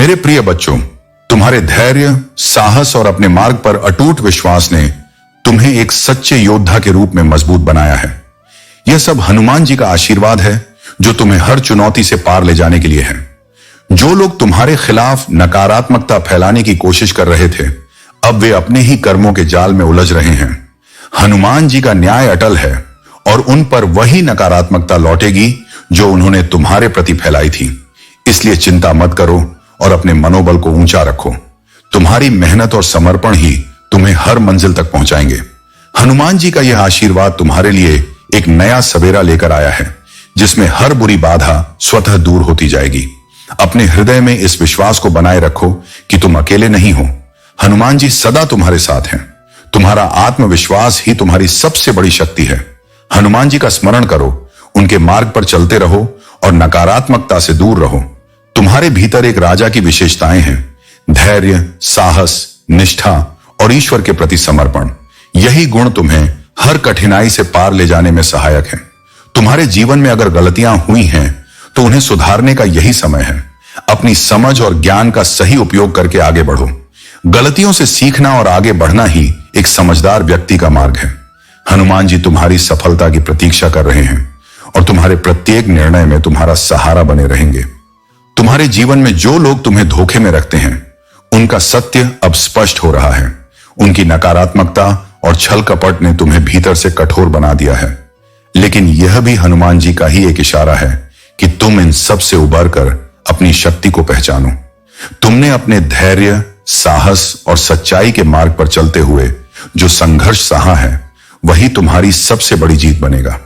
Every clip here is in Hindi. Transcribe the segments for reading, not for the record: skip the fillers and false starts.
मेरे प्रिय बच्चों, तुम्हारे धैर्य, साहस और अपने मार्ग पर अटूट विश्वास ने तुम्हें एक सच्चे योद्धा के रूप में मजबूत बनाया है। यह सब हनुमान जी का आशीर्वाद है जो तुम्हें हर चुनौती से पार ले जाने के लिए है। जो लोग तुम्हारे खिलाफ नकारात्मकता फैलाने की कोशिश कर रहे थे, अब वे अपने ही कर्मों के जाल में उलझ रहे हैं। हनुमान जी का न्याय अटल है और उन पर वही नकारात्मकता लौटेगी जो उन्होंने तुम्हारे प्रति फैलाई थी। इसलिए चिंता मत करो और अपने मनोबल को ऊंचा रखो। तुम्हारी मेहनत और समर्पण ही तुम्हें हर मंजिल तक पहुंचाएंगे। हनुमान जी का यह आशीर्वाद तुम्हारे लिए एक नया सवेरा लेकर आया है, जिसमें हर बुरी बाधा स्वतः दूर होती जाएगी। अपने हृदय में इस विश्वास को बनाए रखो कि तुम अकेले नहीं हो। हनुमान जी सदा तुम्हारे साथ हैं। तुम्हारा आत्मविश्वास ही तुम्हारी सबसे बड़ी शक्ति है। हनुमान जी का स्मरण करो, उनके मार्ग पर चलते रहो और नकारात्मकता से दूर रहो। तुम्हारे भीतर एक राजा की विशेषताएं हैं: धैर्य, साहस, निष्ठा और ईश्वर के प्रति समर्पण। यही गुण तुम्हें हर कठिनाई से पार ले जाने में सहायक है। तुम्हारे जीवन में अगर गलतियां हुई हैं तो उन्हें सुधारने का यही समय है। अपनी समझ और ज्ञान का सही उपयोग करके आगे बढ़ो। गलतियों से सीखना और आगे बढ़ना ही एक समझदार व्यक्ति का मार्ग है। हनुमान जी तुम्हारी सफलता की प्रतीक्षा कर रहे हैं और तुम्हारे प्रत्येक निर्णय में तुम्हारा सहारा बने रहेंगे। तुम्हारे जीवन में जो लोग तुम्हें धोखे में रखते हैं, उनका सत्य अब स्पष्ट हो रहा है। उनकी नकारात्मकता और छल कपट ने तुम्हें भीतर से कठोर बना दिया है। लेकिन यह भी हनुमान जी का ही एक इशारा है कि तुम इन सब से उबर कर अपनी शक्ति को पहचानो। तुमने अपने धैर्य, साहस और सच्चाई के मार्ग पर चलते हुए जो संघर्ष सहा है, वही तुम्हारी सबसे बड़ी जीत बनेगा।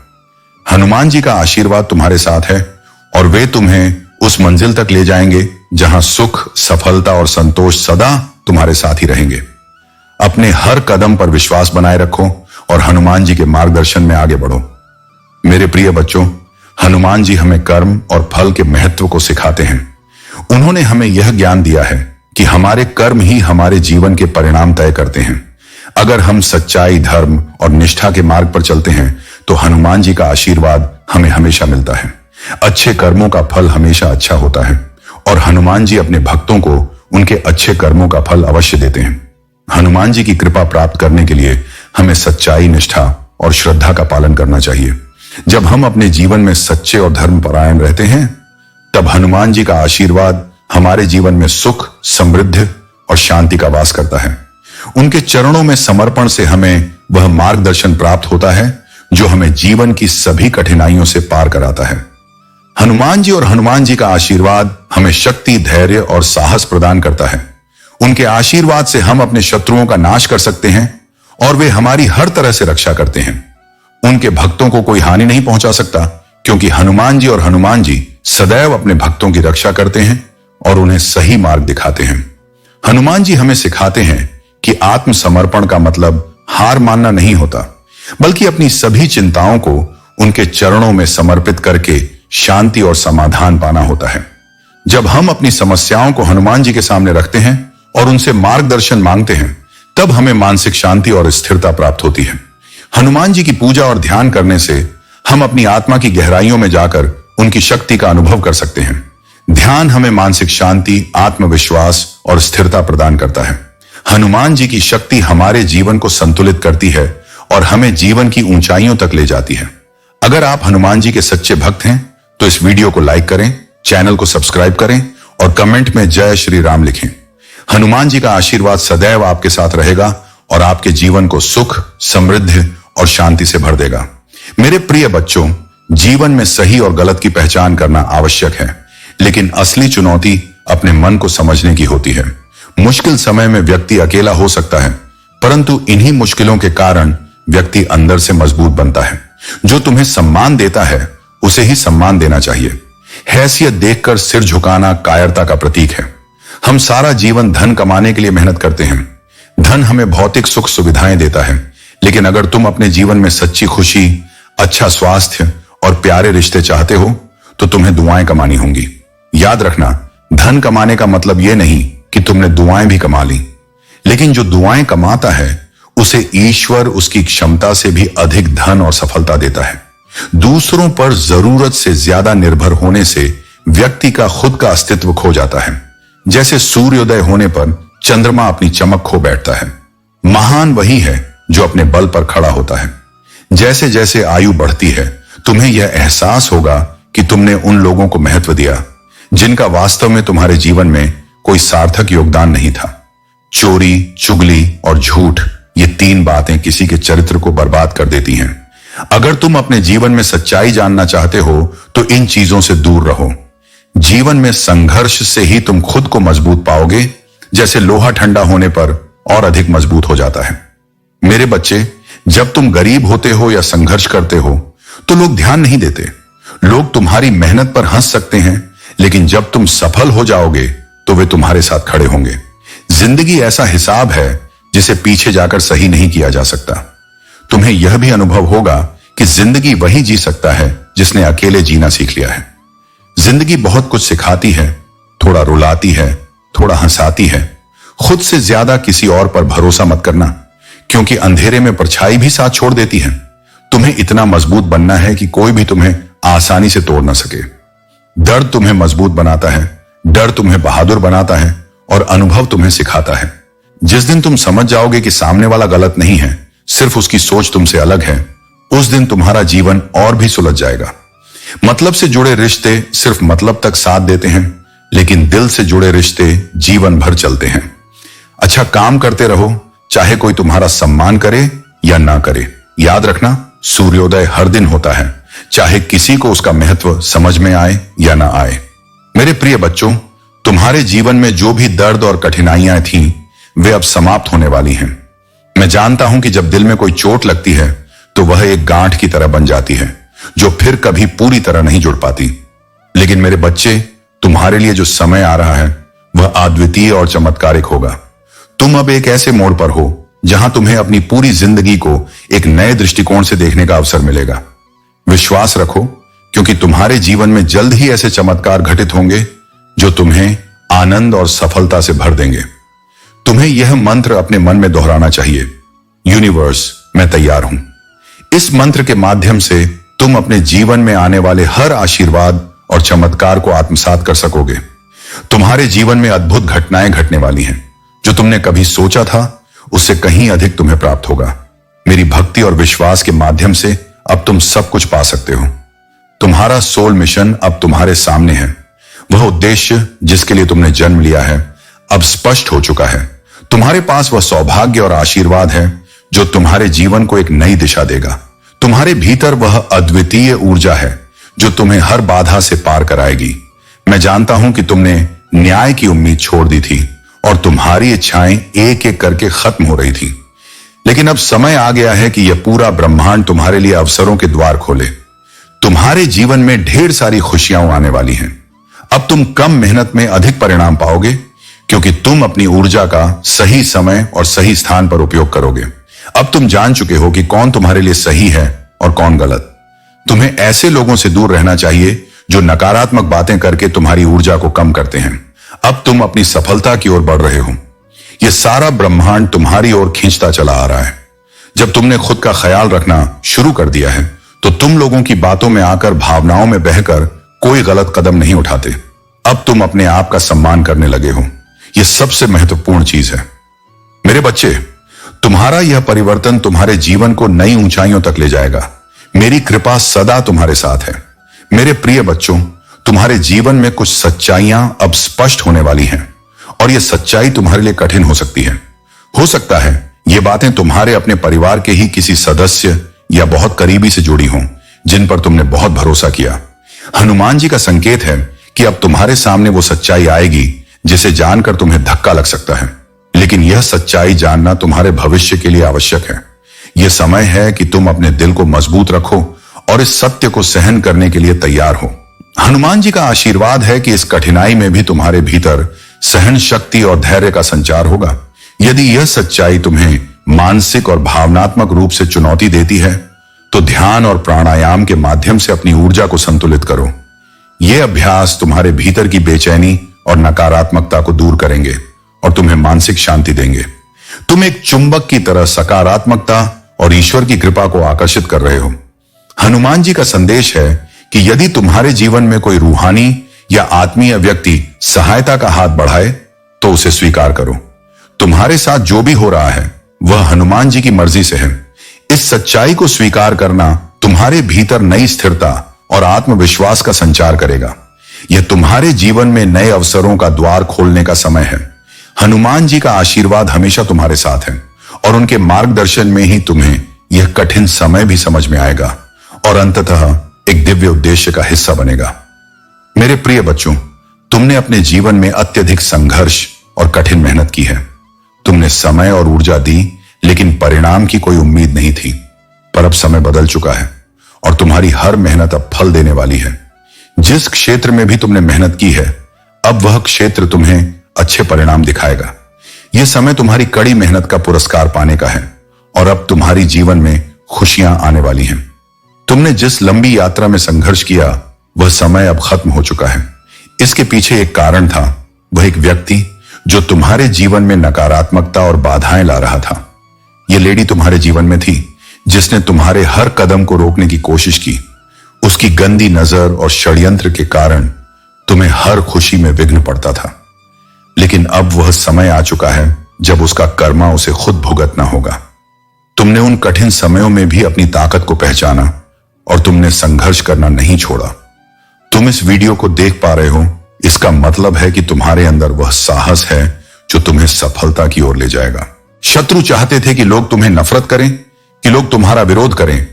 हनुमान जी का आशीर्वाद तुम्हारे साथ है और वे तुम्हें उस मंजिल तक ले जाएंगे जहां सुख, सफलता और संतोष सदा तुम्हारे साथ ही रहेंगे। अपने हर कदम पर विश्वास बनाए रखो और हनुमान जी के मार्गदर्शन में आगे बढ़ो। मेरे प्रिय बच्चों, हनुमान जी हमें कर्म और फल के महत्व को सिखाते हैं। उन्होंने हमें यह ज्ञान दिया है कि हमारे कर्म ही हमारे जीवन के परिणाम तय करते हैं। अगर हम सच्चाई, धर्म और निष्ठा के मार्ग पर चलते हैं तो हनुमान जी का आशीर्वाद हमें हमेशा मिलता है। अच्छे कर्मों का फल हमेशा अच्छा होता है और हनुमान जी अपने भक्तों को उनके अच्छे कर्मों का फल अवश्य देते हैं। हनुमान जी की कृपा प्राप्त करने के लिए हमें सच्चाई, निष्ठा और श्रद्धा का पालन करना चाहिए। जब हम अपने जीवन में सच्चे और धर्मपरायण रहते हैं, तब हनुमान जी का आशीर्वाद हमारे जीवन में सुख, समृद्धि और शांति का वास करता है। उनके चरणों में समर्पण से हमें वह मार्गदर्शन प्राप्त होता है जो हमें जीवन की सभी कठिनाइयों से पार कराता है। हनुमान जी और हनुमान जी का आशीर्वाद हमें शक्ति, धैर्य और साहस प्रदान करता है। उनके आशीर्वाद से हम अपने शत्रुओं का नाश कर सकते हैं और वे हमारी हर तरह से रक्षा करते हैं। उनके भक्तों को कोई हानि नहीं पहुंचा सकता, क्योंकि हनुमान जी और हनुमान जी सदैव अपने भक्तों की रक्षा करते हैं और उन्हें सही मार्ग दिखाते हैं। हनुमान जी हमें सिखाते हैं कि आत्मसमर्पण का मतलब हार मानना नहीं होता, बल्कि अपनी सभी चिंताओं को उनके चरणों में समर्पित करके शांति और समाधान पाना होता है। जब हम अपनी समस्याओं को हनुमान जी के सामने रखते हैं और उनसे मार्गदर्शन मांगते हैं, तब हमें मानसिक शांति और स्थिरता प्राप्त होती है। हनुमान जी की पूजा और ध्यान करने से हम अपनी आत्मा की गहराइयों में जाकर उनकी शक्ति का अनुभव कर सकते हैं। ध्यान हमें मानसिक शांति, आत्मविश्वास और स्थिरता प्रदान करता है। हनुमान जी की शक्ति हमारे जीवन को संतुलित करती है और हमें जीवन की ऊंचाइयों तक ले जाती है। अगर आप हनुमान जी के सच्चे भक्त हैं तो इस वीडियो को लाइक करें, चैनल को सब्सक्राइब करें और कमेंट में जय श्री राम लिखें। हनुमान जी का आशीर्वाद सदैव आपके साथ रहेगा और आपके जीवन को सुख, समृद्धि और शांति से भर देगा। मेरे प्रिय बच्चों, जीवन में सही और गलत की पहचान करना आवश्यक है, लेकिन असली चुनौती अपने मन को समझने की होती है। मुश्किल समय में व्यक्ति अकेला हो सकता है, परंतु इन्हीं मुश्किलों के कारण व्यक्ति अंदर से मजबूत बनता है। जो तुम्हें सम्मान देता है, उसे ही सम्मान देना चाहिए। हैसियत देखकर सिर झुकाना कायरता का प्रतीक है। हम सारा जीवन धन कमाने के लिए मेहनत करते हैं। धन हमें भौतिक सुख सुविधाएं देता है, लेकिन अगर तुम अपने जीवन में सच्ची खुशी, अच्छा स्वास्थ्य और प्यारे रिश्ते चाहते हो, तो तुम्हें दुआएं कमानी होंगी। याद रखना, धन कमाने का मतलब यह नहीं कि तुमने दुआएं भी कमा ली, लेकिन जो दुआएं कमाता है उसे ईश्वर उसकी क्षमता से भी अधिक धन और सफलता देता है। दूसरों पर जरूरत से ज्यादा निर्भर होने से व्यक्ति का खुद का अस्तित्व खो जाता है। जैसे सूर्योदय होने पर चंद्रमा अपनी चमक खो बैठता है। महान वही है जो अपने बल पर खड़ा होता है। जैसे जैसे आयु बढ़ती है, तुम्हें यह एहसास होगा कि तुमने उन लोगों को महत्व दिया जिनका वास्तव में तुम्हारे जीवन में कोई सार्थक योगदान नहीं था। चोरी, चुगली और झूठ, ये तीन बातें किसी के चरित्र को बर्बाद कर देती हैं। अगर तुम अपने जीवन में सच्चाई जानना चाहते हो तो इन चीजों से दूर रहो। जीवन में संघर्ष से ही तुम खुद को मजबूत पाओगे, जैसे लोहा ठंडा होने पर और अधिक मजबूत हो जाता है। मेरे बच्चे, जब तुम गरीब होते हो या संघर्ष करते हो तो लोग ध्यान नहीं देते। लोग तुम्हारी मेहनत पर हंस सकते हैं, लेकिन जब तुम सफल हो जाओगे तो वे तुम्हारे साथ खड़े होंगे। जिंदगी ऐसा हिसाब है जिसे पीछे जाकर सही नहीं किया जा सकता। तुम्हें यह भी अनुभव होगा कि जिंदगी वही जी सकता है जिसने अकेले जीना सीख लिया है। जिंदगी बहुत कुछ सिखाती है, थोड़ा रुलाती है, थोड़ा हंसाती है। खुद से ज्यादा किसी और पर भरोसा मत करना, क्योंकि अंधेरे में परछाई भी साथ छोड़ देती है। तुम्हें इतना मजबूत बनना है कि कोई भी तुम्हें आसानी से तोड़ ना सके। दर्द तुम्हें मजबूत बनाता है, डर तुम्हें बहादुर बनाता है और अनुभव तुम्हें सिखाता है। जिस दिन तुम समझ जाओगे कि सामने वाला गलत नहीं है, सिर्फ उसकी सोच तुमसे अलग है, उस दिन तुम्हारा जीवन और भी सुलझ जाएगा। मतलब से जुड़े रिश्ते सिर्फ मतलब तक साथ देते हैं, लेकिन दिल से जुड़े रिश्ते जीवन भर चलते हैं। अच्छा काम करते रहो, चाहे कोई तुम्हारा सम्मान करे या ना करे। याद रखना, सूर्योदय हर दिन होता है, चाहे किसी को उसका महत्व समझ में आए या ना आए। मेरे प्रिय बच्चों, तुम्हारे जीवन में जो भी दर्द और कठिनाइयां थीं, वे अब समाप्त होने वाली हैं। मैं जानता हूं कि जब दिल में कोई चोट लगती है तो वह एक गांठ की तरह बन जाती है, जो फिर कभी पूरी तरह नहीं जुड़ पाती। लेकिन मेरे बच्चे, तुम्हारे लिए जो समय आ रहा है वह अद्वितीय और चमत्कारिक होगा। तुम अब एक ऐसे मोड़ पर हो जहां तुम्हें अपनी पूरी जिंदगी को एक नए दृष्टिकोण से देखने का अवसर मिलेगा। विश्वास रखो, क्योंकि तुम्हारे जीवन में जल्द ही ऐसे चमत्कार घटित होंगे जो तुम्हें आनंद और सफलता से भर देंगे। तुम्हें यह मंत्र अपने मन में दोहराना चाहिए, यूनिवर्स, मैं तैयार हूं। इस मंत्र के माध्यम से तुम अपने जीवन में आने वाले हर आशीर्वाद और चमत्कार को आत्मसात कर सकोगे। तुम्हारे जीवन में अद्भुत घटनाएं घटने वाली हैं। जो तुमने कभी सोचा था उससे कहीं अधिक तुम्हें प्राप्त होगा। मेरी भक्ति और विश्वास के माध्यम से अब तुम सब कुछ पा सकते हो। तुम्हारा सोल मिशन अब तुम्हारे सामने है। वह उद्देश्य जिसके लिए तुमने जन्म लिया है अब स्पष्ट हो चुका है। तुम्हारे पास वह सौभाग्य और आशीर्वाद है जो तुम्हारे जीवन को एक नई दिशा देगा। तुम्हारे भीतर वह अद्वितीय ऊर्जा है जो तुम्हें हर बाधा से पार कराएगी। मैं जानता हूं कि तुमने न्याय की उम्मीद छोड़ दी थी और तुम्हारी इच्छाएं एक एक करके खत्म हो रही थी, लेकिन अब समय आ गया है कि यह पूरा ब्रह्मांड तुम्हारे लिए अवसरों के द्वार खोले। तुम्हारे जीवन में ढेर सारी खुशियां आने वाली हैं। अब तुम कम मेहनत में अधिक परिणाम पाओगे, क्योंकि तुम अपनी ऊर्जा का सही समय और सही स्थान पर उपयोग करोगे। अब तुम जान चुके हो कि कौन तुम्हारे लिए सही है और कौन गलत। तुम्हें ऐसे लोगों से दूर रहना चाहिए जो नकारात्मक बातें करके तुम्हारी ऊर्जा को कम करते हैं। अब तुम अपनी सफलता की ओर बढ़ रहे हो। यह सारा ब्रह्मांड तुम्हारी ओर खींचता चला आ रहा है। जब तुमने खुद का ख्याल रखना शुरू कर दिया है तो तुम लोगों की बातों में आकर, भावनाओं में बहकर कोई गलत कदम नहीं उठाते। अब तुम अपने आप का सम्मान करने लगे हो। यह सबसे महत्वपूर्ण चीज है। मेरे बच्चे, तुम्हारा यह परिवर्तन तुम्हारे जीवन को नई ऊंचाइयों तक ले जाएगा। मेरी कृपा सदा तुम्हारे साथ है। मेरे प्रिय बच्चों, तुम्हारे जीवन में कुछ सच्चाइयां अब स्पष्ट होने वाली हैं और यह सच्चाई तुम्हारे लिए कठिन हो सकती है। हो सकता है ये बातें तुम्हारे अपने परिवार के ही किसी सदस्य या बहुत करीबी से जुड़ी हों, जिन पर तुमने बहुत भरोसा किया। हनुमान जी का संकेत है कि अब तुम्हारे सामने वो सच्चाई आएगी जिसे जानकर तुम्हें धक्का लग सकता है, लेकिन यह सच्चाई जानना तुम्हारे भविष्य के लिए आवश्यक है। यह समय है कि तुम अपने दिल को मजबूत रखो और इस सत्य को सहन करने के लिए तैयार हो। हनुमान जी का आशीर्वाद है कि इस कठिनाई में भी तुम्हारे भीतर सहन शक्ति और धैर्य का संचार होगा। यदि यह सच्चाई तुम्हें मानसिक और भावनात्मक रूप से चुनौती देती है तो ध्यान और प्राणायाम के माध्यम से अपनी ऊर्जा को संतुलित करो। यह अभ्यास तुम्हारे भीतर की बेचैनी और नकारात्मकता को दूर करेंगे और तुम्हें मानसिक शांति देंगे। तुम एक चुंबक की तरह सकारात्मकता और ईश्वर की कृपा को आकर्षित कर रहे हो। हनुमान जी का संदेश है कि यदि तुम्हारे जीवन में कोई रूहानी या आत्मीय व्यक्ति सहायता का हाथ बढ़ाए तो उसे स्वीकार करो। तुम्हारे साथ जो भी हो रहा है वह हनुमान जी की मर्जी से है। इस सच्चाई को स्वीकार करना तुम्हारे भीतर नई स्थिरता और आत्मविश्वास का संचार करेगा। यह तुम्हारे जीवन में नए अवसरों का द्वार खोलने का समय है। हनुमान जी का आशीर्वाद हमेशा तुम्हारे साथ है और उनके मार्गदर्शन में ही तुम्हें यह कठिन समय भी समझ में आएगा और अंततः एक दिव्य उद्देश्य का हिस्सा बनेगा। मेरे प्रिय बच्चों, तुमने अपने जीवन में अत्यधिक संघर्ष और कठिन मेहनत की है। तुमने समय और ऊर्जा दी, लेकिन परिणाम की कोई उम्मीद नहीं थी। पर अब समय बदल चुका है और तुम्हारी हर मेहनत अब फल देने वाली है। जिस क्षेत्र में भी तुमने मेहनत की है, अब वह क्षेत्र तुम्हें अच्छे परिणाम दिखाएगा। यह समय तुम्हारी कड़ी मेहनत का पुरस्कार पाने का है और अब तुम्हारी जीवन में खुशियां आने वाली हैं। तुमने जिस लंबी यात्रा में संघर्ष किया, वह समय अब खत्म हो चुका है। इसके पीछे एक कारण था, वह एक व्यक्ति जो तुम्हारे जीवन में नकारात्मकता और बाधाएं ला रहा था। यह लेडी तुम्हारे जीवन में थी जिसने तुम्हारे हर कदम को रोकने की कोशिश की। उसकी गंदी नजर और षड्यंत्र के कारण तुम्हें हर खुशी में विघ्न पड़ता था। लेकिन अब वह समय आ चुका है जब उसका कर्मा उसे खुद भुगतना होगा। तुमने उन कठिन समयों में भी अपनी ताकत को पहचाना और तुमने संघर्ष करना नहीं छोड़ा। तुम इस वीडियो को देख पा रहे हो, इसका मतलब है कि तुम्हारे अंदर वह साहस है जो तुम्हें सफलता की ओर ले जाएगा। शत्रु चाहते थे कि लोग तुम्हें नफरत करें, कि लोग तुम्हारा विरोध करें,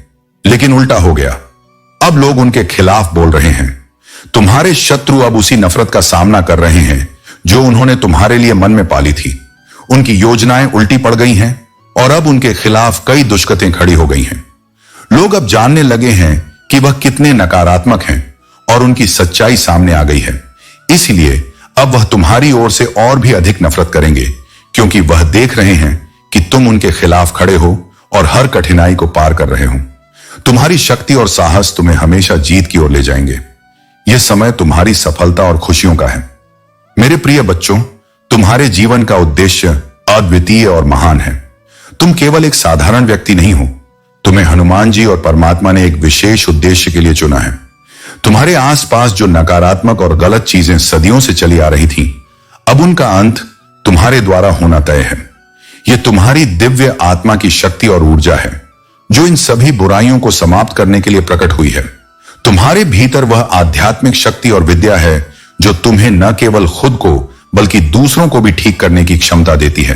लेकिन उल्टा हो गया। अब लोग उनके खिलाफ बोल रहे हैं। तुम्हारे शत्रु अब उसी नफरत का सामना कर रहे हैं जो उन्होंने तुम्हारे लिए मन में पाली थी। उनकी योजनाएं उल्टी पड़ गई हैं और अब उनके खिलाफ कई दुष्कतें खड़ी हो गई हैं। लोग अब जानने लगे हैं कि वह कितने नकारात्मक हैं और उनकी सच्चाई सामने आ गई है। इसलिए अब वह तुम्हारी ओर से और भी अधिक नफरत करेंगे, क्योंकि वह देख रहे हैं कि तुम उनके खिलाफ खड़े हो और हर कठिनाई को पार कर रहे हो। तुम्हारी शक्ति और साहस तुम्हें हमेशा जीत की ओर ले जाएंगे। यह समय तुम्हारी सफलता और खुशियों का है। मेरे प्रिय बच्चों, तुम्हारे जीवन का उद्देश्य अद्वितीय और महान है। तुम केवल एक साधारण व्यक्ति नहीं हो। तुम्हें हनुमान जी और परमात्मा ने एक विशेष उद्देश्य के लिए चुना है। तुम्हारे आसपास जो नकारात्मक और गलत चीजें सदियों से चली आ रही थीं, अब उनका अंत तुम्हारे द्वारा होना तय है। यह तुम्हारी दिव्य आत्मा की शक्ति और ऊर्जा है जो इन सभी बुराइयों को समाप्त करने के लिए प्रकट हुई है। तुम्हारे भीतर वह आध्यात्मिक शक्ति और विद्या है जो तुम्हें न केवल खुद को बल्कि दूसरों को भी ठीक करने की क्षमता देती है।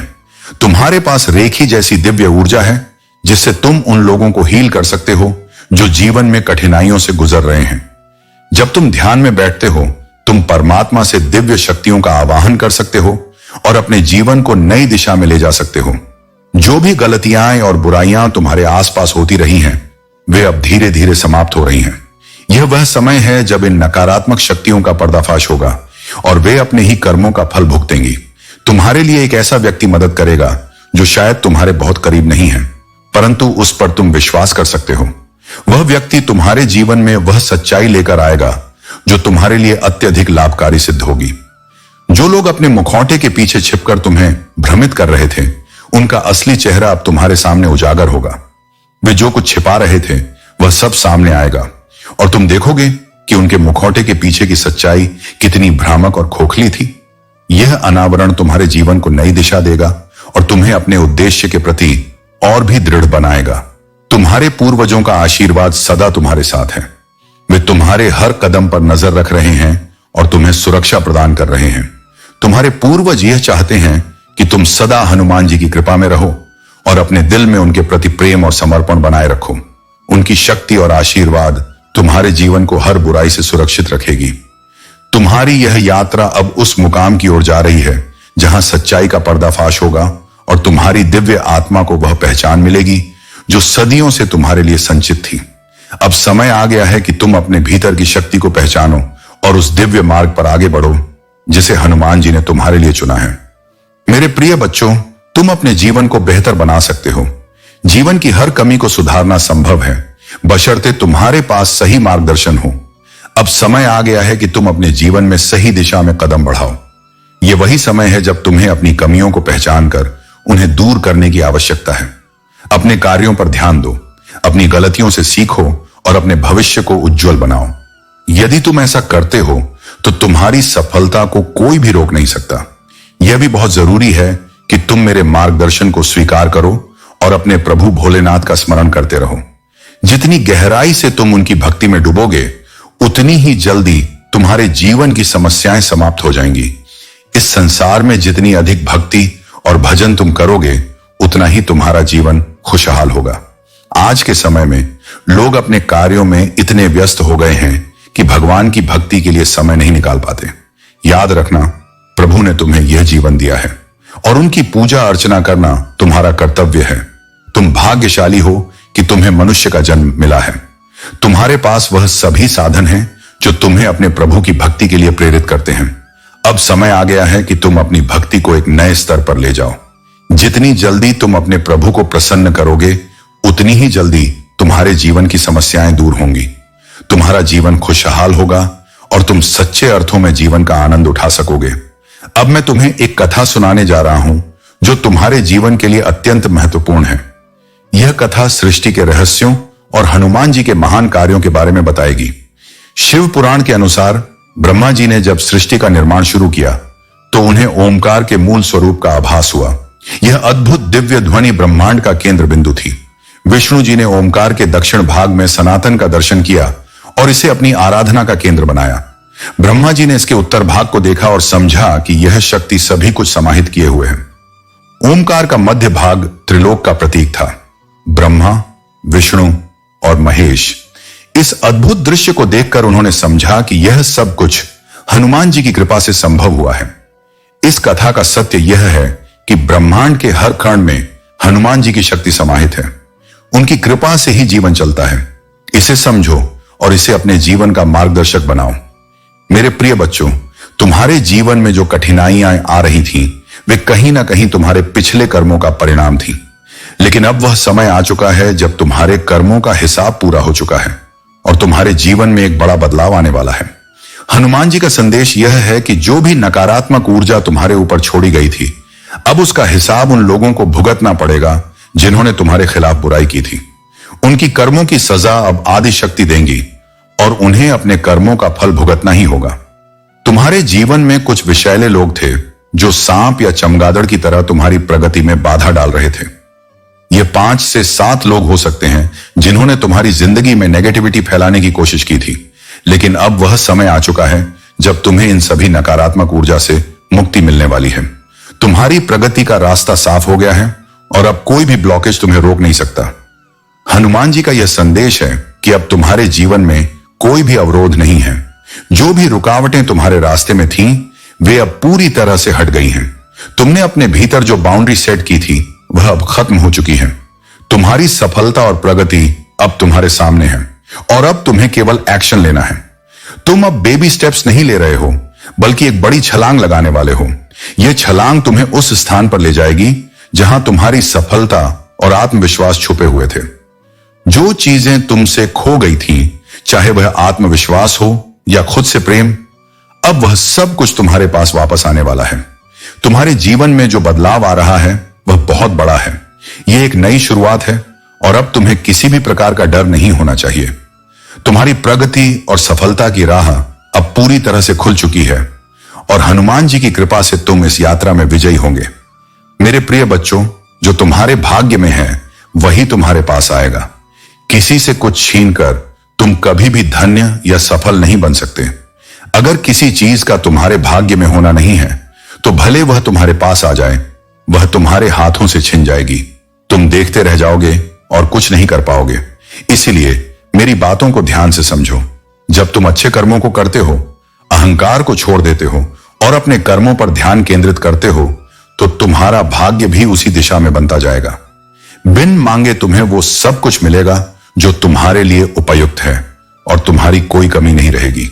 तुम्हारे पास रेखी जैसी दिव्य ऊर्जा है जिससे तुम उन लोगों को हील कर सकते हो जो जीवन में कठिनाइयों से गुजर रहे हैं। जब तुम ध्यान में बैठते हो, तुम परमात्मा से दिव्य शक्तियों का आवाहन कर सकते हो और अपने जीवन को नई दिशा में ले जा सकते हो। जो भी गलतियां और बुराइयां तुम्हारे आसपास होती रही हैं, वे अब धीरे धीरे समाप्त हो रही हैं। यह वह समय है जब इन नकारात्मक शक्तियों का पर्दाफाश होगा और वे अपने ही कर्मों का फल भुगतेंगी। तुम्हारे लिए एक ऐसा व्यक्ति मदद करेगा जो शायद तुम्हारे बहुत करीब नहीं है, परंतु उस पर तुम विश्वास कर सकते हो। वह व्यक्ति तुम्हारे जीवन में वह सच्चाई लेकर आएगा जो तुम्हारे लिए अत्यधिक लाभकारी सिद्ध होगी। जो लोग अपने मुखौटे के पीछे छिपकर तुम्हें भ्रमित कर रहे थे, उनका असली चेहरा अब तुम्हारे सामने उजागर होगा। वे जो कुछ छिपा रहे थे वह सब सामने आएगा और तुम देखोगे कि उनके मुखौटे के पीछे की सच्चाई कितनी भ्रामक और खोखली थी। यह अनावरण तुम्हारे जीवन को नई दिशा देगा और तुम्हें अपने उद्देश्य के प्रति और भी दृढ़ बनाएगा। तुम्हारे पूर्वजों का आशीर्वाद सदा तुम्हारे साथ है। वे तुम्हारे हर कदम पर नजर रख रहे हैं और तुम्हें सुरक्षा प्रदान कर रहे हैं। तुम्हारे पूर्वज यह चाहते हैं कि तुम सदा हनुमान जी की कृपा में रहो और अपने दिल में उनके प्रति प्रेम और समर्पण बनाए रखो। उनकी शक्ति और आशीर्वाद तुम्हारे जीवन को हर बुराई से सुरक्षित रखेगी। तुम्हारी यह यात्रा अब उस मुकाम की ओर जा रही है जहां सच्चाई का पर्दाफाश होगा और तुम्हारी दिव्य आत्मा को वह पहचान मिलेगी जो सदियों से तुम्हारे लिए संचित थी। अब समय आ गया है कि तुम अपने भीतर की शक्ति को पहचानो और उस दिव्य मार्ग पर आगे बढ़ो जिसे हनुमान जी ने तुम्हारे लिए चुना है। मेरे प्रिय बच्चों, तुम अपने जीवन को बेहतर बना सकते हो। जीवन की हर कमी को सुधारना संभव है, बशर्ते तुम्हारे पास सही मार्गदर्शन हो। अब समय आ गया है कि तुम अपने जीवन में सही दिशा में कदम बढ़ाओ। यह वही समय है जब तुम्हें अपनी कमियों को पहचान कर उन्हें दूर करने की आवश्यकता है। अपने कार्यों पर ध्यान दो, अपनी गलतियों से सीखो और अपने भविष्य को उज्जवल बनाओ। यदि तुम ऐसा करते हो तो तुम्हारी सफलता को कोई भी रोक नहीं सकता। यह भी बहुत जरूरी है कि तुम मेरे मार्गदर्शन को स्वीकार करो और अपने प्रभु भोलेनाथ का स्मरण करते रहो। जितनी गहराई से तुम उनकी भक्ति में डूबोगे, उतनी ही जल्दी तुम्हारे जीवन की समस्याएं समाप्त हो जाएंगी। इस संसार में जितनी अधिक भक्ति और भजन तुम करोगे, उतना ही तुम्हारा जीवन खुशहाल होगा। आज के समय में लोग अपने कार्यों में इतने व्यस्त हो गए हैं कि भगवान की भक्ति के लिए समय नहीं निकाल पाते। याद रखना, प्रभु ने तुम्हें यह जीवन दिया है और उनकी पूजा अर्चना करना तुम्हारा कर्तव्य है। तुम भाग्यशाली हो कि तुम्हें मनुष्य का जन्म मिला है। तुम्हारे पास वह सभी साधन हैं जो तुम्हें अपने प्रभु की भक्ति के लिए प्रेरित करते हैं। अब समय आ गया है कि तुम अपनी भक्ति को एक नए स्तर पर ले जाओ। जितनी जल्दी तुम अपने प्रभु को प्रसन्न करोगे, उतनी ही जल्दी तुम्हारे जीवन की समस्याएं दूर होंगी। तुम्हारा जीवन खुशहाल होगा और तुम सच्चे अर्थों में जीवन का आनंद उठा सकोगे। अब मैं तुम्हें एक कथा सुनाने जा रहा हूं जो तुम्हारे जीवन के लिए अत्यंत महत्वपूर्ण है। यह कथा सृष्टि के रहस्यों और हनुमान जी के महान कार्यों के बारे में बताएगी। शिव पुराण के अनुसार ब्रह्मा जी ने जब सृष्टि का निर्माण शुरू किया तो उन्हें ओमकार के मूल स्वरूप का आभास हुआ। यह अद्भुत दिव्य ध्वनि ब्रह्मांड का केंद्र बिंदु थी। विष्णु जी ने ओमकार के दक्षिण भाग में सनातन का दर्शन किया और इसे अपनी आराधना का केंद्र बनाया। ब्रह्मा जी ने इसके उत्तर भाग को देखा और समझा कि यह शक्ति सभी कुछ समाहित किए हुए है। ओमकार का मध्य भाग त्रिलोक का प्रतीक था, ब्रह्मा, विष्णु और महेश। इस अद्भुत दृश्य को देखकर उन्होंने समझा कि यह सब कुछ हनुमान जी की कृपा से संभव हुआ है। इस कथा का सत्य यह है कि ब्रह्मांड के हर कण में हनुमान जी की शक्ति समाहित है। उनकी कृपा से ही जीवन चलता है। इसे समझो और इसे अपने जीवन का मार्गदर्शक बनाओ। मेरे प्रिय बच्चों, तुम्हारे जीवन में जो कठिनाइयां आ रही थीं, वे कहीं ना कहीं तुम्हारे पिछले कर्मों का परिणाम थी। लेकिन अब वह समय आ चुका है जब तुम्हारे कर्मों का हिसाब पूरा हो चुका है और तुम्हारे जीवन में एक बड़ा बदलाव आने वाला है। हनुमान जी का संदेश यह है कि जो भी नकारात्मक ऊर्जा तुम्हारे ऊपर छोड़ी गई थी, अब उसका हिसाब उन लोगों को भुगतना पड़ेगा जिन्होंने तुम्हारे खिलाफ बुराई की थी। उनकी कर्मों की सजा अब आदि शक्ति देंगी और उन्हें अपने कर्मों का फल भुगतना ही होगा। तुम्हारे जीवन में कुछ विषैले लोग थे जो सांप या चमगादड़ की तरह तुम्हारी प्रगति में बाधा डाल रहे थे। ये 5 से 7 लोग हो सकते हैं जिन्होंने तुम्हारी जिंदगी में नेगेटिविटी फैलाने की कोशिश की थी। लेकिन अब वह समय आ चुका है जब तुम्हें इन सभी नकारात्मक ऊर्जा से मुक्ति मिलने वाली है। तुम्हारी प्रगति का रास्ता साफ हो गया है और अब कोई भी ब्लॉकेज तुम्हें रोक नहीं सकता। हनुमान जी का यह संदेश है कि अब तुम्हारे जीवन में कोई भी अवरोध नहीं है। जो भी रुकावटें तुम्हारे रास्ते में थीं, वे अब पूरी तरह से हट गई हैं। तुमने अपने भीतर जो बाउंड्री सेट की थी, वह अब खत्म हो चुकी है। तुम्हारी सफलता और प्रगति अब तुम्हारे सामने है और अब तुम्हें केवल एक्शन लेना है। तुम अब बेबी स्टेप्स नहीं ले रहे हो, बल्कि एक बड़ी छलांग लगाने वाले हो। यह छलांग तुम्हें उस स्थान पर ले जाएगी जहां तुम्हारी सफलता और आत्मविश्वास छुपे हुए थे। जो चीजें तुमसे खो गई थीं, चाहे वह आत्मविश्वास हो या खुद से प्रेम, अब वह सब कुछ तुम्हारे पास वापस आने वाला है। तुम्हारे जीवन में जो बदलाव आ रहा है वह बहुत बड़ा है। यह एक नई शुरुआत है और अब तुम्हें किसी भी प्रकार का डर नहीं होना चाहिए। तुम्हारी प्रगति और सफलता की राह अब पूरी तरह से खुल चुकी है और हनुमान जी की कृपा से तुम इस यात्रा में विजयी होंगे। मेरे प्रिय बच्चों, जो तुम्हारे भाग्य में है वही तुम्हारे पास आएगा। किसी से कुछ छीनकर तुम कभी भी धन्य या सफल नहीं बन सकते। अगर किसी चीज का तुम्हारे भाग्य में होना नहीं है, तो भले वह तुम्हारे पास आ जाए, वह तुम्हारे हाथों से छिन जाएगी। तुम देखते रह जाओगे और कुछ नहीं कर पाओगे। इसीलिए मेरी बातों को ध्यान से समझो। जब तुम अच्छे कर्मों को करते हो, अहंकार को छोड़ देते हो और अपने कर्मों पर ध्यान केंद्रित करते हो, तो तुम्हारा भाग्य भी उसी दिशा में बनता जाएगा। बिन मांगे तुम्हें वो सब कुछ मिलेगा जो तुम्हारे लिए उपयुक्त है और तुम्हारी कोई कमी नहीं रहेगी।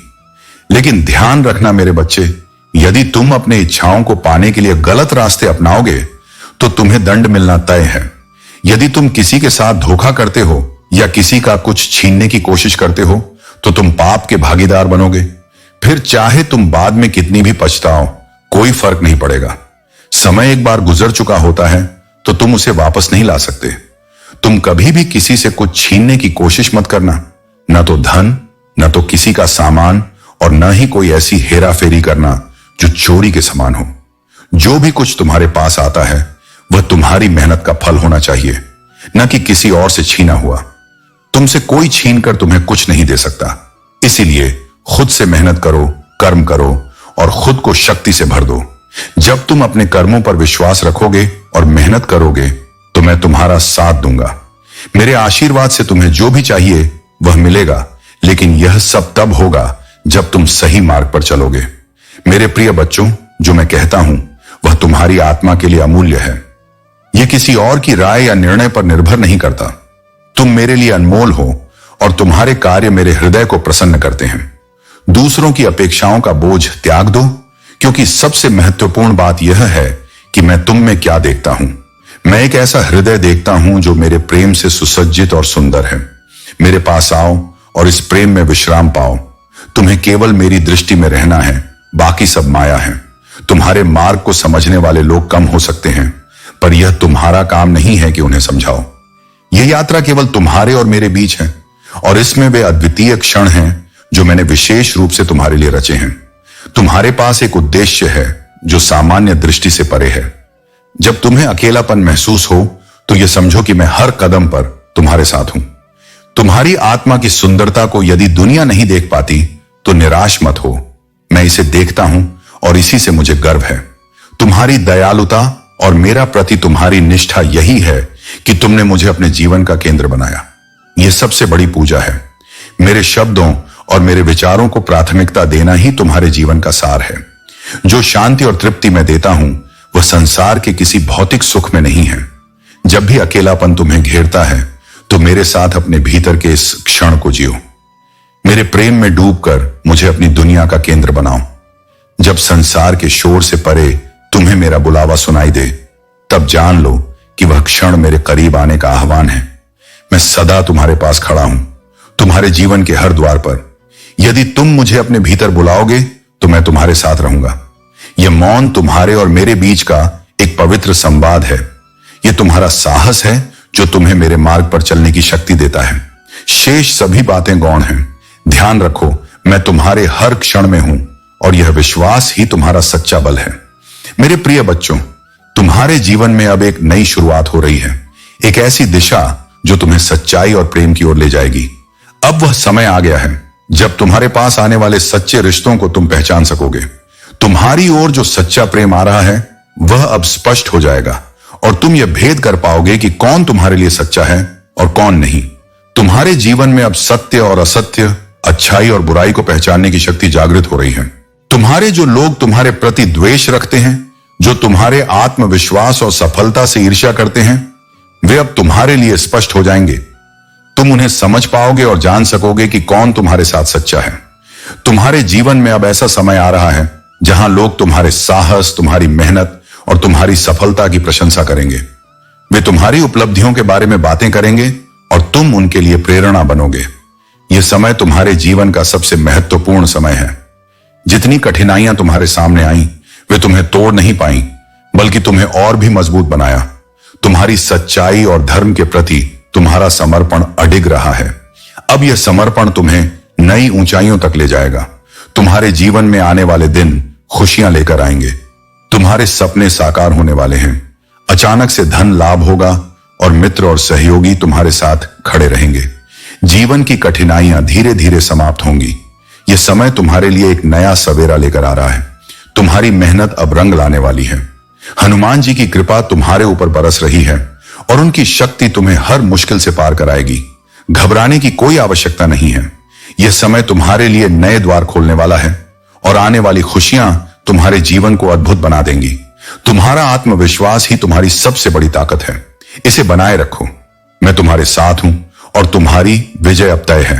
लेकिन ध्यान रखना मेरे बच्चे, यदि तुम अपने इच्छाओं को पाने के लिए गलत रास्ते अपनाओगे तो तुम्हें दंड मिलना तय है। यदि तुम किसी के साथ धोखा करते हो या किसी का कुछ छीनने की कोशिश करते हो, तो तुम पाप के भागीदार बनोगे। फिर चाहे तुम बाद में कितनी भी पछताओ, कोई फर्क नहीं पड़ेगा। समय एक बार गुजर चुका होता है तो तुम उसे वापस नहीं ला सकते। तुम कभी भी किसी से कुछ छीनने की कोशिश मत करना, न तो धन, न तो किसी का सामान और न ही कोई ऐसी हेरा फेरी करना जो चोरी के समान हो। जो भी कुछ तुम्हारे पास आता है वह तुम्हारी मेहनत का फल होना चाहिए, न कि किसी और से छीना हुआ। तुमसे कोई छीन कर तुम्हें कुछ नहीं दे सकता। इसीलिए खुद से मेहनत करो, कर्म करो और खुद को शक्ति से भर दो। जब तुम अपने कर्मों पर विश्वास रखोगे और मेहनत करोगे तो मैं तुम्हारा साथ दूंगा। मेरे आशीर्वाद से तुम्हें जो भी चाहिए वह मिलेगा, लेकिन यह सब तब होगा जब तुम सही मार्ग पर चलोगे। मेरे प्रिय बच्चों, जो मैं कहता हूं वह तुम्हारी आत्मा के लिए अमूल्य है। यह किसी और की राय या निर्णय पर निर्भर नहीं करता। तुम मेरे लिए अनमोल हो और तुम्हारे कार्य मेरे हृदय को प्रसन्न करते हैं। दूसरों की अपेक्षाओं का बोझ त्याग दो, क्योंकि सबसे महत्वपूर्ण बात यह है कि मैं तुम में क्या देखता हूं। मैं एक ऐसा हृदय देखता हूं जो मेरे प्रेम से सुसज्जित और सुंदर है। मेरे पास आओ और इस प्रेम में विश्राम पाओ। तुम्हें केवल मेरी दृष्टि में रहना है, बाकी सब माया है। तुम्हारे मार्ग को समझने वाले लोग कम हो सकते हैं, पर यह तुम्हारा काम नहीं है कि उन्हें समझाओ। यह यात्रा केवल तुम्हारे और मेरे बीच है, और इसमें वे अद्वितीय क्षण हैं जो मैंने विशेष रूप से तुम्हारे लिए रचे हैं। तुम्हारे पास एक उद्देश्य है जो सामान्य दृष्टि से परे है। जब तुम्हें अकेलापन महसूस हो तो यह समझो कि मैं हर कदम पर तुम्हारे साथ हूं। तुम्हारी आत्मा की सुंदरता को यदि दुनिया नहीं देख पाती तो निराश मत हो। मैं इसे देखता हूं और इसी से मुझे गर्व है। तुम्हारी दयालुता और मेरा प्रति तुम्हारी निष्ठा यही है कि तुमने मुझे अपने जीवन का केंद्र बनाया। यह सबसे बड़ी पूजा है। मेरे शब्दों और मेरे विचारों को प्राथमिकता देना ही तुम्हारे जीवन का सार है। जो शांति और तृप्ति मैं देता हूं वह संसार के किसी भौतिक सुख में नहीं है। जब भी अकेलापन तुम्हें घेरता है तो मेरे साथ अपने भीतर के इस क्षण को जियो। मेरे प्रेम में डूबकर मुझे अपनी दुनिया का केंद्र बनाओ। जब संसार के शोर से परे तुम्हें मेरा बुलावा सुनाई दे, तब जान लो कि वह क्षण मेरे करीब आने का आह्वान है। मैं सदा तुम्हारे पास खड़ा हूं, तुम्हारे जीवन के हर द्वार पर। यदि तुम मुझे अपने भीतर बुलाओगे तो मैं तुम्हारे साथ रहूंगा। यह मौन तुम्हारे और मेरे बीच का एक पवित्र संवाद है। यह तुम्हारा साहस है जो तुम्हें मेरे मार्ग पर चलने की शक्ति देता है। शेष सभी बातें गौण हैं। ध्यान रखो, मैं तुम्हारे हर क्षण में हूं और यह विश्वास ही तुम्हारा सच्चा बल है। मेरे प्रिय बच्चों, तुम्हारे जीवन में अब एक नई शुरुआत हो रही है, एक ऐसी दिशा जो तुम्हें सच्चाई और प्रेम की ओर ले जाएगी। अब वह समय आ गया है जब तुम्हारे पास आने वाले सच्चे रिश्तों को तुम पहचान सकोगे। तुम्हारी ओर जो सच्चा प्रेम आ रहा है वह अब स्पष्ट हो जाएगा और तुम यह भेद कर पाओगे कि कौन तुम्हारे लिए सच्चा है और कौन नहीं। तुम्हारे जीवन में अब सत्य और असत्य, अच्छाई और बुराई को पहचानने की शक्ति जागृत हो रही है। तुम्हारे जो लोग तुम्हारे प्रति द्वेष रखते हैं, जो तुम्हारे आत्मविश्वास और सफलता से ईर्ष्या करते हैं, वे अब तुम्हारे लिए स्पष्ट हो जाएंगे। तुम उन्हें समझ पाओगे और जान सकोगे कि कौन तुम्हारे साथ सच्चा है। तुम्हारे जीवन में अब ऐसा समय आ रहा है जहां लोग तुम्हारे साहस, तुम्हारी मेहनत और तुम्हारी सफलता की प्रशंसा करेंगे। वे तुम्हारी उपलब्धियों के बारे में बातें करेंगे और तुम उनके लिए प्रेरणा बनोगे। यह समय तुम्हारे जीवन का सबसे महत्वपूर्ण समय है। जितनी कठिनाइयां तुम्हारे सामने आईं, वे तुम्हें तोड़ नहीं पाई, बल्कि तुम्हें और भी मजबूत बनाया। तुम्हारी सच्चाई और धर्म के प्रति तुम्हारा समर्पण अडिग रहा है। अब यह समर्पण तुम्हें नई ऊंचाइयों तक ले जाएगा। तुम्हारे जीवन में आने वाले दिन खुशियां लेकर आएंगे। तुम्हारे सपने साकार होने वाले हैं। अचानक से धन लाभ होगा और मित्र और सहयोगी तुम्हारे साथ खड़े रहेंगे। जीवन की कठिनाइयां धीरे धीरे समाप्त होंगी। यह समय तुम्हारे लिए एक नया सवेरा लेकर आ रहा है। तुम्हारी मेहनत अब रंग लाने वाली है। हनुमान जी की कृपा तुम्हारे ऊपर बरस रही है और उनकी शक्ति तुम्हें हर मुश्किल से पार कराएगी। घबराने की कोई आवश्यकता नहीं है। यह समय तुम्हारे लिए नए द्वार खोलने वाला है और आने वाली खुशियां तुम्हारे जीवन को अद्भुत बना देंगी। तुम्हारा आत्मविश्वास ही तुम्हारी सबसे बड़ी ताकत है। इसे बनाए रखो। मैं तुम्हारे साथ हूं और तुम्हारी विजय अब तय है।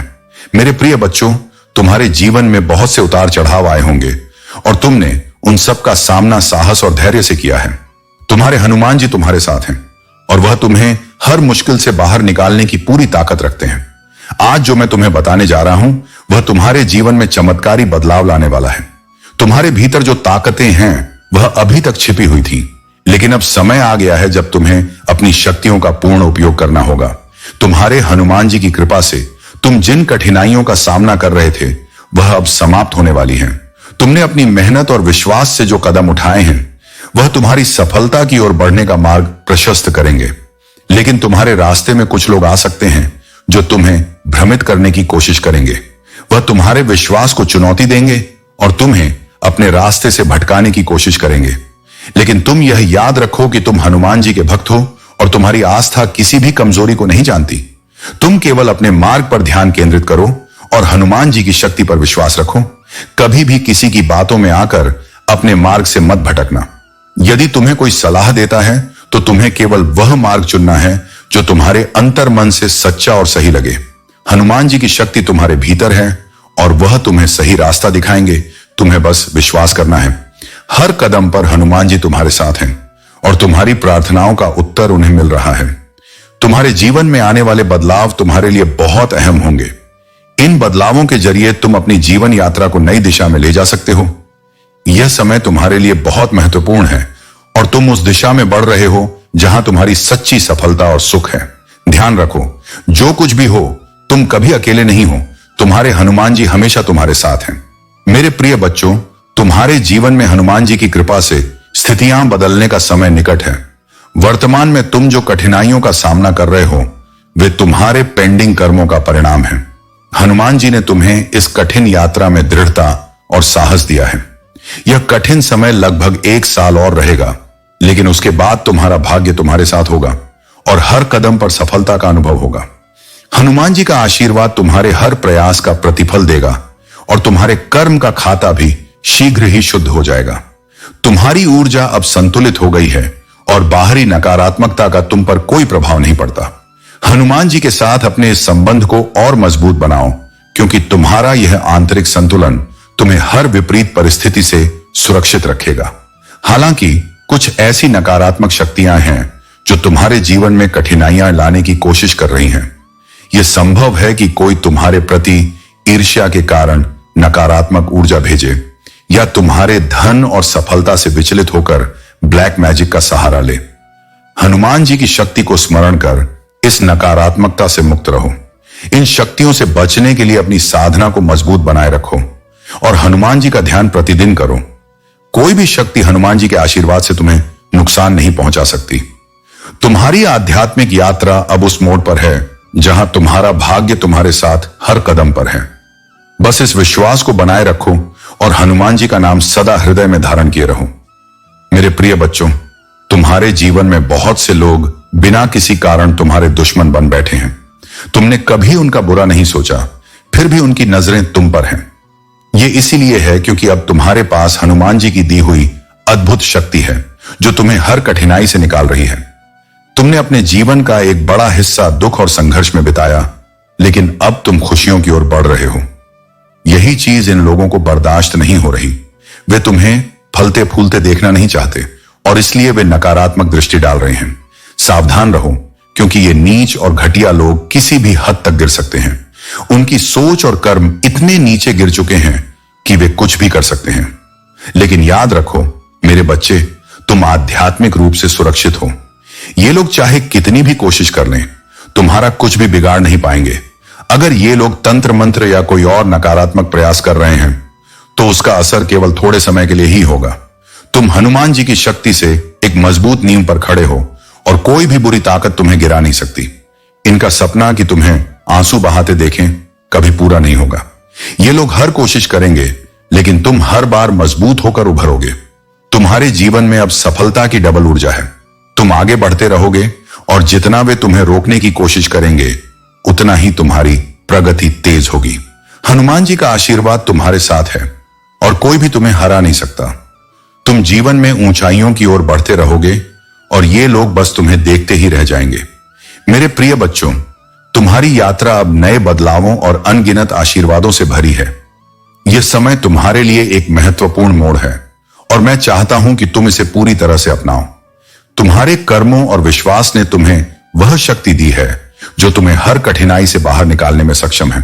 मेरे प्रिय बच्चों, तुम्हारे जीवन में बहुत से उतार चढ़ाव आए होंगे और तुमने उन सब का सामना साहस और धैर्य से किया है। तुम्हारे हनुमान जी तुम्हारे साथ हैं और वह तुम्हें हर मुश्किल से बाहर निकालने की पूरी ताकत रखते हैं। आज जो मैं तुम्हें बताने जा रहा हूं वह तुम्हारे जीवन में चमत्कारी बदलाव लाने वाला है। तुम्हारे भीतर जो ताकतें हैं वह अभी तक छिपी हुई थी, लेकिन अब समय आ गया है जब तुम्हें अपनी शक्तियों का पूर्ण उपयोग करना होगा। तुम्हारे हनुमान जी की कृपा से तुम जिन कठिनाइयों का सामना कर रहे थे वह अब समाप्त होने वाली है। तुमने अपनी मेहनत और विश्वास से जो कदम उठाए हैं वह तुम्हारी सफलता की ओर बढ़ने का मार्ग प्रशस्त करेंगे। लेकिन तुम्हारे रास्ते में कुछ लोग आ सकते हैं जो तुम्हें भ्रमित करने की कोशिश करेंगे। वह तुम्हारे विश्वास को चुनौती देंगे और तुम्हें अपने रास्ते से भटकाने की कोशिश करेंगे। लेकिन तुम यह याद रखो कि तुम हनुमान जी के भक्त हो और तुम्हारी आस्था किसी भी कमजोरी को नहीं जानती। तुम केवल अपने मार्ग पर ध्यान केंद्रित करो और हनुमान जी की शक्ति पर विश्वास रखो। कभी भी किसी की बातों में आकर अपने मार्ग से मत भटकना। यदि तुम्हें कोई सलाह देता है तो तुम्हें केवल वह मार्ग चुनना है जो तुम्हारे अंतर मन से सच्चा और सही लगे। हनुमान जी की शक्ति तुम्हारे भीतर है और वह तुम्हें सही रास्ता दिखाएंगे। तुम्हें बस विश्वास करना है। हर कदम पर हनुमान जी तुम्हारे साथ हैं और तुम्हारी प्रार्थनाओं का उत्तर उन्हें मिल रहा है। तुम्हारे जीवन में आने वाले बदलाव तुम्हारे लिए बहुत अहम होंगे। इन बदलावों के जरिए तुम अपनी जीवन यात्रा को नई दिशा में ले जा सकते हो। यह समय तुम्हारे लिए बहुत महत्वपूर्ण है और तुम उस दिशा में बढ़ रहे हो जहां तुम्हारी सच्ची सफलता और सुख है। ध्यान रखो, जो कुछ भी हो तुम कभी अकेले नहीं हो। तुम्हारे हनुमान जी हमेशा तुम्हारे साथ हैं। मेरे प्रिय बच्चों, तुम्हारे जीवन में हनुमान जी की कृपा से स्थितियां बदलने का समय निकट है। वर्तमान में तुम जो कठिनाइयों का सामना कर रहे हो वे तुम्हारे पेंडिंग कर्मों का परिणाम है। हनुमान जी ने तुम्हें इस कठिन यात्रा में दृढ़ता और साहस दिया है। यह कठिन समय लगभग 1 साल और रहेगा, लेकिन उसके बाद तुम्हारा भाग्य तुम्हारे साथ होगा और हर कदम पर सफलता का अनुभव होगा। हनुमान जी का आशीर्वाद तुम्हारे हर प्रयास का प्रतिफल देगा और तुम्हारे कर्म का खाता भी शीघ्र ही शुद्ध हो जाएगा। तुम्हारी ऊर्जा अब संतुलित हो गई है और बाहरी नकारात्मकता का तुम पर कोई प्रभाव नहीं पड़ता। हनुमान जी के साथ अपने इस संबंध को और मजबूत बनाओ, क्योंकि तुम्हारा यह आंतरिक संतुलन तुम्हें हर विपरीत परिस्थिति से सुरक्षित रखेगा। हालांकि कुछ ऐसी नकारात्मक शक्तियां हैं जो तुम्हारे जीवन में कठिनाइयां लाने की कोशिश कर रही हैं। यह संभव है कि कोई तुम्हारे प्रति ईर्ष्या के कारण नकारात्मक ऊर्जा भेजे या तुम्हारे धन और सफलता से विचलित होकर ब्लैक मैजिक का सहारा ले। हनुमान जी की शक्ति को स्मरण कर इस नकारात्मकता से मुक्त रहो। इन शक्तियों से बचने के लिए अपनी साधना को मजबूत बनाए रखो और हनुमान जी का ध्यान प्रतिदिन करो। कोई भी शक्ति हनुमान जी के आशीर्वाद से तुम्हें नुकसान नहीं पहुंचा सकती। तुम्हारी आध्यात्मिक यात्रा अब उस मोड़ पर है जहां तुम्हारा भाग्य तुम्हारे साथ हर कदम पर है। बस इस विश्वास को बनाए रखो और हनुमान जी का नाम सदा हृदय में धारण किए रहो। मेरे प्रिय बच्चों, तुम्हारे जीवन में बहुत से लोग बिना किसी कारण तुम्हारे दुश्मन बन बैठे हैं। तुमने कभी उनका बुरा नहीं सोचा, फिर भी उनकी नजरें तुम पर हैं। यह इसीलिए है क्योंकि अब तुम्हारे पास हनुमान जी की दी हुई अद्भुत शक्ति है जो तुम्हें हर कठिनाई से निकाल रही है। तुमने अपने जीवन का एक बड़ा हिस्सा दुख और संघर्ष में बिताया, लेकिन अब तुम खुशियों की ओर बढ़ रहे हो। यही चीज इन लोगों को बर्दाश्त नहीं हो रही। वे तुम्हें फलते फूलते देखना नहीं चाहते और इसलिए वे नकारात्मक दृष्टि डाल रहे हैं। सावधान रहो, क्योंकि ये नीच और घटिया लोग किसी भी हद तक गिर सकते हैं। उनकी सोच और कर्म इतने नीचे गिर चुके हैं कि वे कुछ भी कर सकते हैं। लेकिन याद रखो मेरे बच्चे, तुम आध्यात्मिक रूप से सुरक्षित हो। ये लोग चाहे कितनी भी कोशिश कर लें, तुम्हारा कुछ भी बिगाड़ नहीं पाएंगे। अगर ये लोग तंत्र मंत्र या कोई और नकारात्मक प्रयास कर रहे हैं तो उसका असर केवल थोड़े समय के लिए ही होगा। तुम हनुमान जी की शक्ति से एक मजबूत नींव पर खड़े हो और कोई भी बुरी ताकत तुम्हें गिरा नहीं सकती। इनका सपना कि तुम्हें आंसू बहाते देखें कभी पूरा नहीं होगा। ये लोग हर कोशिश करेंगे, लेकिन तुम हर बार मजबूत होकर उभरोगे। तुम्हारे जीवन में अब सफलता की डबल ऊर्जा है। तुम आगे बढ़ते रहोगे और जितना वे तुम्हें रोकने की कोशिश करेंगे उतना ही तुम्हारी प्रगति तेज होगी। हनुमान जी का आशीर्वाद तुम्हारे साथ है और कोई भी तुम्हें हरा नहीं सकता। तुम जीवन में ऊंचाइयों की ओर बढ़ते रहोगे और ये लोग बस तुम्हें देखते ही रह जाएंगे। मेरे प्रिय बच्चों, तुम्हारी यात्रा अब नए बदलावों और अनगिनत आशीर्वादों से भरी है। यह समय तुम्हारे लिए एक महत्वपूर्ण मोड़ है और मैं चाहता हूं कि तुम इसे पूरी तरह से अपनाओ। तुम्हारे कर्मों और विश्वास ने तुम्हें वह शक्ति दी है जो तुम्हें हर कठिनाई से बाहर निकालने में सक्षम है।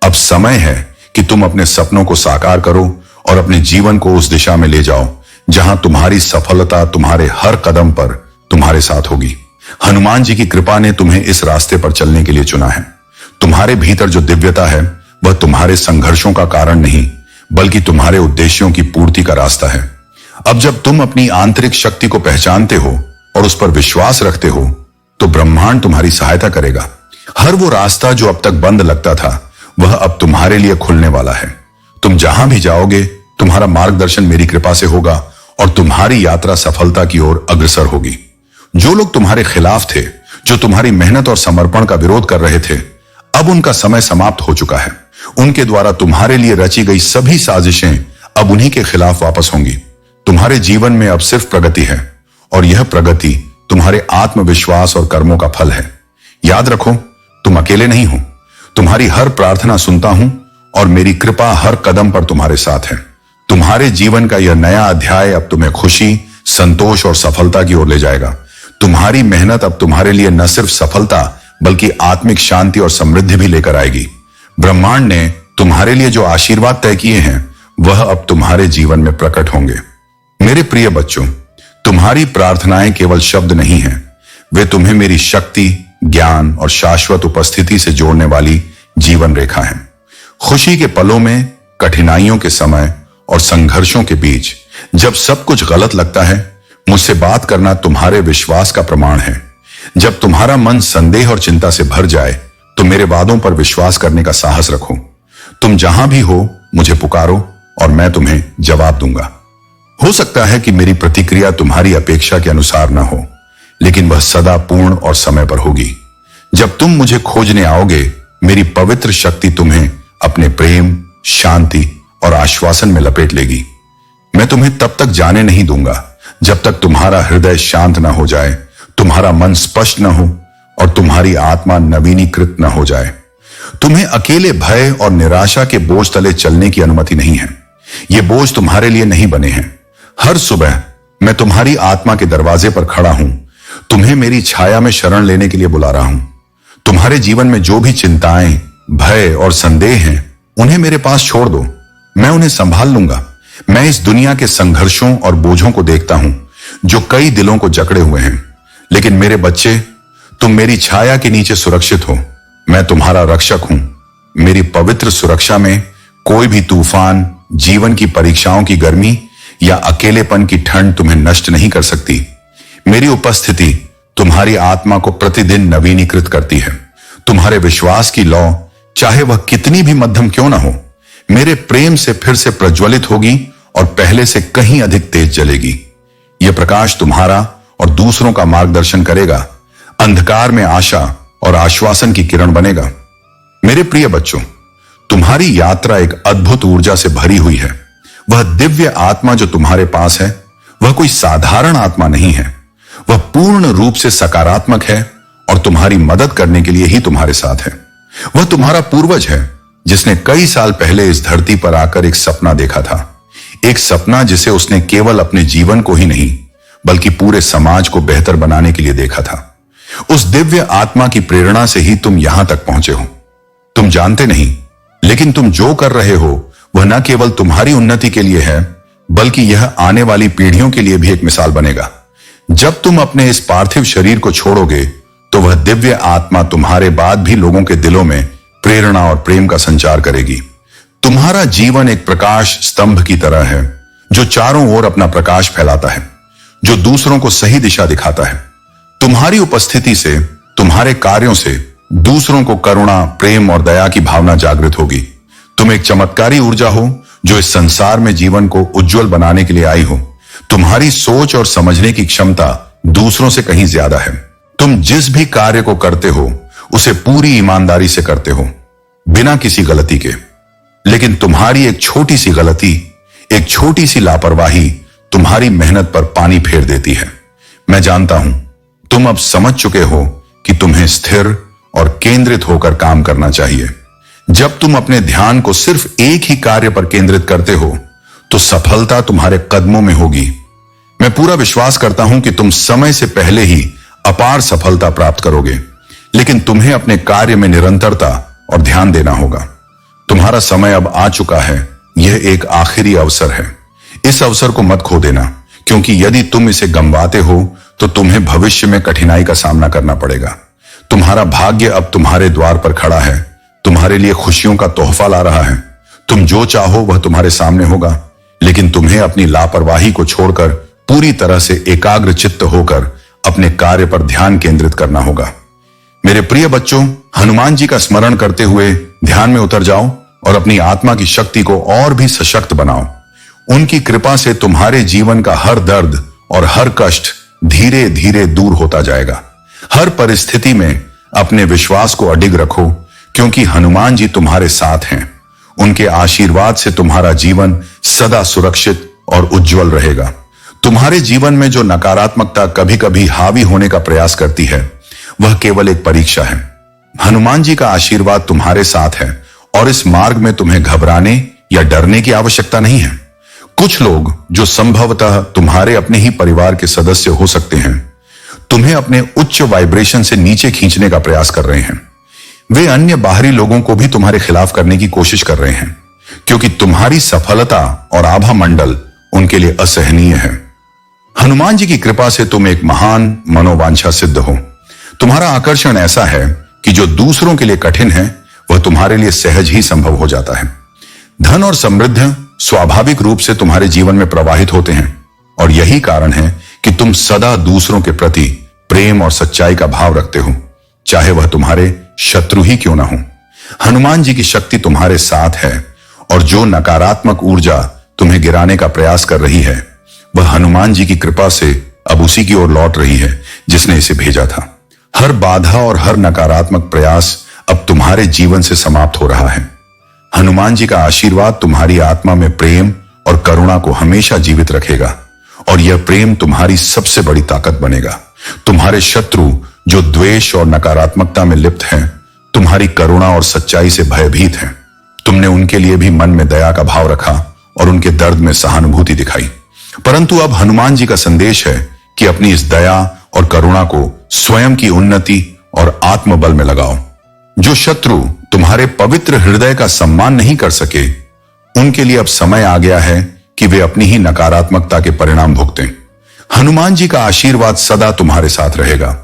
अब समय है कि तुम अपने सपनों को साकार करो और अपने जीवन को उस दिशा में ले जाओ जहां तुम्हारी सफलता तुम्हारे हर कदम पर तुम्हारे साथ होगी। हनुमान जी की कृपा ने तुम्हें इस रास्ते पर चलने के लिए चुना है। तुम्हारे भीतर जो दिव्यता है वह तुम्हारे संघर्षों का कारण नहीं, बल्कि तुम्हारे उद्देश्यों की पूर्ति का रास्ता है। अब जब तुम अपनी आंतरिक शक्ति को पहचानते हो और उस पर विश्वास रखते हो, तो ब्रह्मांड तुम्हारी सहायता करेगा। हर वो रास्ता जो अब तक बंद लगता था, वह अब तुम्हारे लिए खुलने वाला है। तुम जहां भी जाओगे, तुम्हारा मार्गदर्शन मेरी कृपा से होगा और तुम्हारी यात्रा सफलता की ओर अग्रसर होगी। जो लोग तुम्हारे खिलाफ थे, जो तुम्हारी मेहनत और समर्पण का विरोध कर रहे थे, अब उनका समय समाप्त हो चुका है। उनके द्वारा तुम्हारे लिए रची गई सभी साजिशें अब उन्हीं के खिलाफ वापस होंगी। तुम्हारे जीवन में अब सिर्फ प्रगति है और यह प्रगति तुम्हारे आत्मविश्वास और कर्मों का फल है। याद रखो, तुम अकेले नहीं हो। तुम्हारी हर प्रार्थना सुनता हूं और मेरी कृपा हर कदम पर तुम्हारे साथ है। तुम्हारे जीवन का यह नया अध्याय अब तुम्हें खुशी, संतोष और सफलता की ओर ले जाएगा। तुम्हारी मेहनत अब तुम्हारे लिए न सिर्फ सफलता, बल्कि आत्मिक शांति और समृद्धि भी लेकर आएगी। ब्रह्मांड ने तुम्हारे लिए जो आशीर्वाद तय किए हैं, वह अब तुम्हारे जीवन में प्रकट होंगे। मेरे प्रिय बच्चों, तुम्हारी प्रार्थनाएं केवल शब्द नहीं हैं, वे तुम्हें मेरी शक्ति, ज्ञान और शाश्वत उपस्थिति से जोड़ने वाली जीवन रेखा है। खुशी के पलों में, कठिनाइयों के समय और संघर्षों के बीच जब सब कुछ गलत लगता है, मुझसे बात करना तुम्हारे विश्वास का प्रमाण है। जब तुम्हारा मन संदेह और चिंता से भर जाए, तो मेरे वादों पर विश्वास करने का साहस रखो। तुम जहां भी हो, मुझे पुकारो और मैं तुम्हें जवाब दूंगा। हो सकता है कि मेरी प्रतिक्रिया तुम्हारी अपेक्षा के अनुसार न हो, लेकिन वह सदा पूर्ण और समय पर होगी। जब तुम मुझे खोजने आओगे, मेरी पवित्र शक्ति तुम्हें अपने प्रेम, शांति और आश्वासन में लपेट लेगी। मैं तुम्हें तब तक जाने नहीं दूंगा जब तक तुम्हारा हृदय शांत न हो जाए, तुम्हारा मन स्पष्ट न हो और तुम्हारी आत्मा नवीनीकृत न हो जाए। तुम्हें अकेले भय और निराशा के बोझ तले चलने की अनुमति नहीं है। ये बोझ तुम्हारे लिए नहीं बने हैं। हर सुबह मैं तुम्हारी आत्मा के दरवाजे पर खड़ा हूं, तुम्हें मेरी छाया में शरण लेने के लिए बुला रहा हूं। तुम्हारे जीवन में जो भी चिंताएं, भय और संदेह हैं, उन्हें मेरे पास छोड़ दो। मैं उन्हें संभाल लूंगा। मैं इस दुनिया के संघर्षों और बोझों को देखता हूं जो कई दिलों को जकड़े हुए हैं, लेकिन मेरे बच्चे, तुम मेरी छाया के नीचे सुरक्षित हो। मैं तुम्हारा रक्षक हूं। मेरी पवित्र सुरक्षा में कोई भी तूफान, जीवन की परीक्षाओं की गर्मी या अकेलेपन की ठंड तुम्हें नष्ट नहीं कर सकती। मेरी उपस्थिति तुम्हारी आत्मा को प्रतिदिन नवीनीकृत करती है। तुम्हारे विश्वास की लौ, चाहे वह कितनी भी मध्यम क्यों ना हो, मेरे प्रेम से फिर से प्रज्वलित होगी और पहले से कहीं अधिक तेज जलेगी। यह प्रकाश तुम्हारा और दूसरों का मार्गदर्शन करेगा, अंधकार में आशा और आश्वासन की किरण बनेगा। मेरे प्रिय बच्चों, तुम्हारी यात्रा एक अद्भुत ऊर्जा से भरी हुई है। वह दिव्य आत्मा जो तुम्हारे पास है, वह कोई साधारण आत्मा नहीं है। वह पूर्ण रूप से सकारात्मक है और तुम्हारी मदद करने के लिए ही तुम्हारे साथ है। वह तुम्हारा पूर्वज है, जिसने कई साल पहले इस धरती पर आकर एक सपना देखा था। एक सपना जिसे उसने केवल अपने जीवन को ही नहीं, बल्कि पूरे समाज को बेहतर बनाने के लिए देखा था। उस दिव्य आत्मा की प्रेरणा से ही तुम यहां तक पहुंचे हो। तुम जानते नहीं, लेकिन तुम जो कर रहे हो वह न केवल तुम्हारी उन्नति के लिए है, बल्कि यह आने वाली पीढ़ियों के लिए भी एक मिसाल बनेगा। जब तुम अपने इस पार्थिव शरीर को छोड़ोगे, तो वह दिव्य आत्मा तुम्हारे बाद भी लोगों के दिलों में प्रेरणा और प्रेम का संचार करेगी। तुम्हारा जीवन एक प्रकाश स्तंभ की तरह है, जो चारों ओर अपना प्रकाश फैलाता है, जो दूसरों को सही दिशा दिखाता है। तुम्हारी उपस्थिति से, तुम्हारे कार्यों से दूसरों को करुणा, प्रेम और दया की भावना जागृत होगी। तुम एक चमत्कारी ऊर्जा हो जो इस संसार में जीवन को उज्जवल बनाने के लिए आई हो। तुम्हारी सोच और समझने की क्षमता दूसरों से कहीं ज्यादा है। तुम जिस भी कार्य को करते हो, उसे पूरी ईमानदारी से करते हो, बिना किसी गलती के। लेकिन तुम्हारी एक छोटी सी गलती, एक छोटी सी लापरवाही तुम्हारी मेहनत पर पानी फेर देती है। मैं जानता हूं, तुम अब समझ चुके हो कि तुम्हें स्थिर और केंद्रित होकर काम करना चाहिए। जब तुम अपने ध्यान को सिर्फ एक ही कार्य पर केंद्रित करते हो, तो सफलता तुम्हारे कदमों में होगी। मैं पूरा विश्वास करता हूं कि तुम समय से पहले ही अपार सफलता प्राप्त करोगे, लेकिन तुम्हें अपने कार्य में निरंतरता और ध्यान देना होगा। तुम्हारा समय अब आ चुका है। यह एक आखिरी अवसर है। इस अवसर को मत खो देना, क्योंकि यदि तुम इसे गंवाते हो, तो तुम्हें भविष्य में कठिनाई का सामना करना पड़ेगा। तुम्हारा भाग्य अब तुम्हारे द्वार पर खड़ा है। तुम्हारे लिए खुशियों का तोहफा ला रहा है। तुम जो चाहो वह तुम्हारे सामने होगा, लेकिन तुम्हें अपनी लापरवाही को छोड़कर पूरी तरह से एकाग्र चित्त होकर अपने कार्य पर ध्यान केंद्रित करना होगा। मेरे प्रिय बच्चों, हनुमान जी का स्मरण करते हुए ध्यान में उतर जाओ और अपनी आत्मा की शक्ति को और भी सशक्त बनाओ। उनकी कृपा से तुम्हारे जीवन का हर दर्द और हर कष्ट धीरे धीरे दूर होता जाएगा। हर परिस्थिति में अपने विश्वास को अडिग रखो, क्योंकि हनुमान जी तुम्हारे साथ हैं। उनके आशीर्वाद से तुम्हारा जीवन सदा सुरक्षित और उज्जवल रहेगा। तुम्हारे जीवन में जो नकारात्मकता कभी कभी हावी होने का प्रयास करती है, वह केवल एक परीक्षा है। हनुमान जी का आशीर्वाद तुम्हारे साथ है और इस मार्ग में तुम्हें घबराने या डरने की आवश्यकता नहीं है। कुछ लोग जो संभवतः तुम्हारे अपने ही परिवार के सदस्य हो सकते हैं, तुम्हें अपने उच्च वाइब्रेशन से नीचे खींचने का प्रयास कर रहे हैं। वे अन्य बाहरी लोगों को भी तुम्हारे खिलाफ करने की कोशिश कर रहे हैं, क्योंकि तुम्हारी सफलता और आभा मंडल उनके लिए असहनीय है। हनुमान जी की कृपा से तुम एक महान मनोवांछा सिद्ध हो। तुम्हारा आकर्षण ऐसा है कि जो दूसरों के लिए कठिन है, वह तुम्हारे लिए सहज ही संभव हो जाता है। धन और समृद्धि स्वाभाविक रूप से तुम्हारे जीवन में प्रवाहित होते हैं, और यही कारण है कि तुम सदा दूसरों के प्रति प्रेम और सच्चाई का भाव रखते हो, चाहे वह तुम्हारे शत्रु ही क्यों ना हो। हनुमान जी की शक्ति तुम्हारे साथ है, और जो नकारात्मक ऊर्जा तुम्हें गिराने का प्रयास कर रही है, वह हनुमान जी की कृपा से अब उसी की ओर लौट रही है जिसने इसे भेजा था। हर बाधा और हर नकारात्मक प्रयास अब तुम्हारे जीवन से समाप्त हो रहा है। हनुमान जी का आशीर्वाद तुम्हारी आत्मा में प्रेम और करुणा को हमेशा जीवित रखेगा, और यह प्रेम तुम्हारी सबसे बड़ी ताकत बनेगा। तुम्हारे शत्रु जो द्वेष और नकारात्मकता में लिप्त हैं, तुम्हारी करुणा और सच्चाई से भयभीत हैं। तुमने उनके लिए भी मन में दया का भाव रखा और उनके दर्द में सहानुभूति दिखाई। परंतु अब हनुमान जी का संदेश है कि अपनी इस दया और करुणा को स्वयं की उन्नति और आत्मबल में लगाओ। जो शत्रु तुम्हारे पवित्र हृदय का सम्मान नहीं कर सके, उनके लिए अब समय आ गया है कि वे अपनी ही नकारात्मकता के परिणाम भुगतें। हनुमान जी का आशीर्वाद सदा तुम्हारे साथ रहेगा।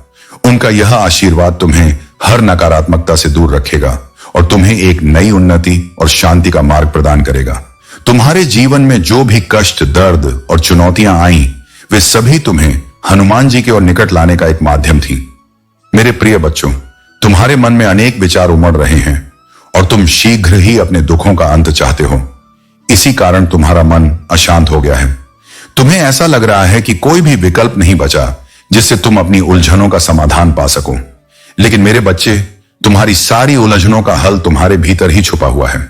उनका यह आशीर्वाद तुम्हें हर नकारात्मकता से दूर रखेगा और तुम्हें एक नई उन्नति और शांति का मार्ग प्रदान करेगा। तुम्हारे जीवन में जो भी कष्ट, दर्द और चुनौतियां आई, वे सभी तुम्हें हनुमान जी की ओर निकट लाने का एक माध्यम थी। मेरे प्रिय बच्चों, तुम्हारे मन में अनेक विचार उमड़ रहे हैं और तुम शीघ्र ही अपने दुखों का अंत चाहते हो। इसी कारण तुम्हारा मन अशांत हो गया है। तुम्हें ऐसा लग रहा है कि कोई भी विकल्प नहीं बचा जिससे तुम अपनी उलझनों का समाधान पा सको। लेकिन मेरे बच्चे, तुम्हारी सारी उलझनों का हल तुम्हारे भीतर ही छुपा हुआ है।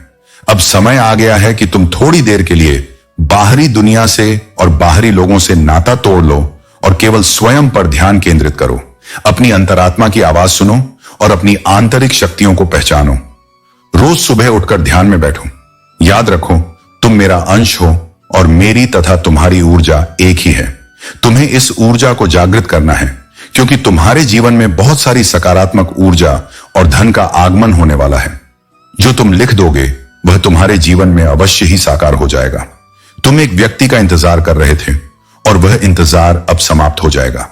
अब समय आ गया है कि तुम थोड़ी देर के लिए बाहरी दुनिया से और बाहरी लोगों से नाता तोड़ लो और केवल स्वयं पर ध्यान केंद्रित करो। अपनी अंतरात्मा की आवाज सुनो और अपनी आंतरिक शक्तियों को पहचानो। रोज सुबह उठकर ध्यान में बैठो। याद रखो, तुम मेरा अंश हो और मेरी तथा तुम्हारी ऊर्जा एक ही है। तुम्हें इस ऊर्जा को जागृत करना है, क्योंकि तुम्हारे जीवन में बहुत सारी सकारात्मक ऊर्जा और धन का आगमन होने वाला है। जो तुम लिख दोगे वह तुम्हारे जीवन में अवश्य ही साकार हो जाएगा। तुम एक व्यक्ति का इंतजार कर रहे थे और वह इंतजार अब समाप्त हो जाएगा।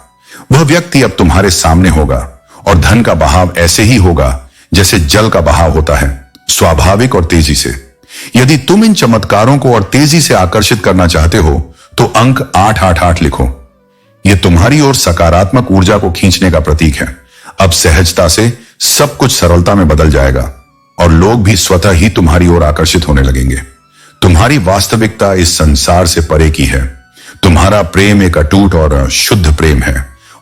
वह व्यक्ति अब तुम्हारे सामने होगा और धन का बहाव ऐसे ही होगा जैसे जल का बहाव होता है, स्वाभाविक और तेजी से। यदि तुम इन चमत्कारों को और तेजी से आकर्षित करना चाहते हो तो अंक 888 लिखो। यह तुम्हारी ओर सकारात्मक ऊर्जा को खींचने का प्रतीक है। अब सहजता से सब कुछ सरलता में बदल जाएगा और लोग भी स्वतः ही तुम्हारी ओर आकर्षित होने लगेंगे। तुम्हारी वास्तविकता इस संसार से परे की है। तुम्हारा प्रेम एक अटूट और शुद्ध प्रेम है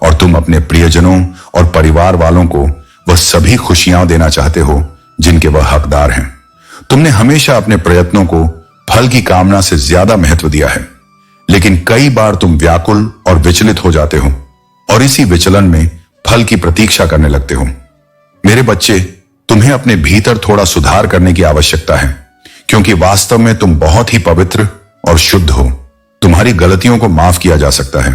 और तुम अपने प्रियजनों और परिवार वालों को वह सभी खुशियां देना चाहते हो जिनके वह हकदार हैं। तुमने हमेशा अपने प्रयत्नों को फल की कामना से ज्यादा महत्व दिया है, लेकिन कई बार तुम व्याकुल और विचलित हो जाते हो और इसी विचलन में फल की प्रतीक्षा करने लगते हो। मेरे बच्चे, तुम्हें अपने भीतर थोड़ा सुधार करने की आवश्यकता है, क्योंकि वास्तव में तुम बहुत ही पवित्र और शुद्ध हो। तुम्हारी गलतियों को माफ किया जा सकता है,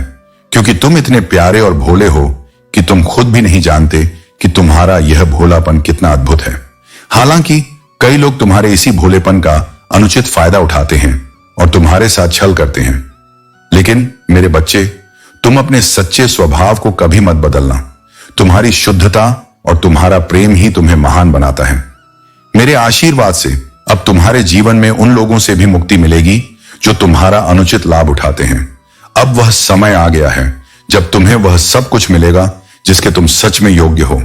क्योंकि तुम इतने प्यारे और भोले हो कि तुम खुद भी नहीं जानते कि तुम्हारा यह भोलापन कितना अद्भुत है। हालांकि कई लोग तुम्हारे इसी भोलेपन का अनुचित फायदा उठाते हैं और तुम्हारे साथ छल करते हैं। लेकिन मेरे बच्चे, तुम अपने सच्चे स्वभाव को कभी मत बदलना। तुम्हारी शुद्धता और तुम्हारा प्रेम ही तुम्हें महान बनाता है। मेरे आशीर्वाद से अब तुम्हारे जीवन में उन लोगों से भी मुक्ति मिलेगी जो तुम्हारा अनुचित लाभ उठाते हैं। अब वह समय आ गया है जब तुम्हें वह सब कुछ मिलेगा जिसके तुम सच में योग्य हो।